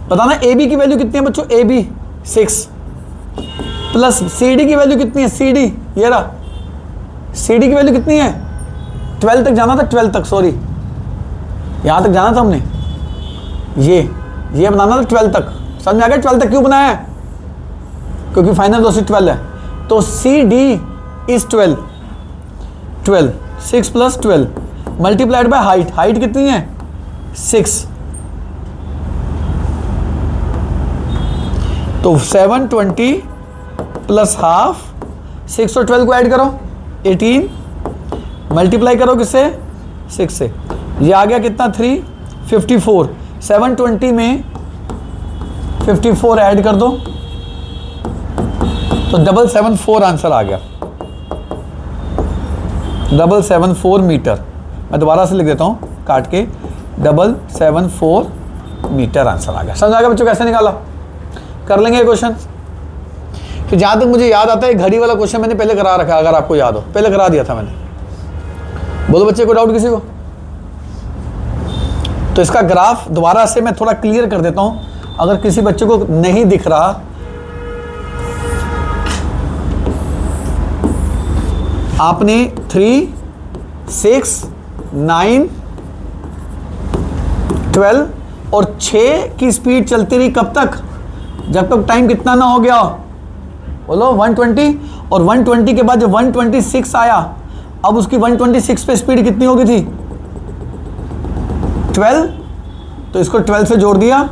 बताना ए बी की वैल्यू कितनी है बच्चों, A B 6 plus C D की वैल्यू कितनी है, सी डी ये रहा, सी डी की वैल्यू कितनी है, 12 तक जाना था, 12 तक, सॉरी यहां तक जाना था हमने, ये बनाना था 12 तक। समझ में आ गया 12 तक क्यों बनाया है, क्योंकि फाइनल वेलोसिटी 12 है। तो C D is 12, 6 plus 12 multiplied by height, height कितनी है 6, तो 720 प्लस हाफ, 6 और 12 को ऐड करो 18, मल्टीप्लाई करो किससे 6 से, ये आ गया कितना 354, 720 में 54 ऐड कर दो तो 774 आंसर आ गया, 774 मीटर। मैं दोबारा से लिख देता हूँ काट के, 774 मीटर आंसर आ गया। समझ आ गया बच्चों कैसे निकाला, कर लेंगे क्वेश्चन। फिर जहाँ तक मुझे याद आता है घड़ी वाला क्वेश्चन मैंने पहले करा रखा है, अगर आपको याद हो, पहले करा दिया था मैंने। बोलो बच्चे, कोई डाउट किसी को? तो इसका ग्राफ दोबारा से मैं थोड़ा क्लियर कर देता हूँ, अगर किसी बच्चे को नहीं दिख रहा। आपने 3, 6, 9, 12 और 6 की स्पीड चलती रही कब तक, जब तक टाइम कितना ना हो गया, बोलो 120, और 120 के बाद जब 126 आया, अब उसकी 126 पे स्पीड कितनी हो गई थी 12, तो इसको 12 से जोड़ दिया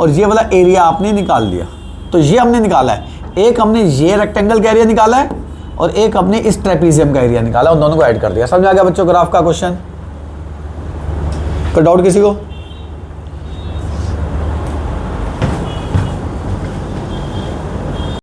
और ये वाला एरिया आपने निकाल लिया। तो ये हमने निकाला है, एक हमने ये रेक्टेंगल का एरिया निकाला है और एक अपने इस ट्रेपीजियम का एरिया निकाला, उन दोनों को ऐड कर दिया। समझ आ गया बच्चों ग्राफ का क्वेश्चन? कोई डाउट किसी को?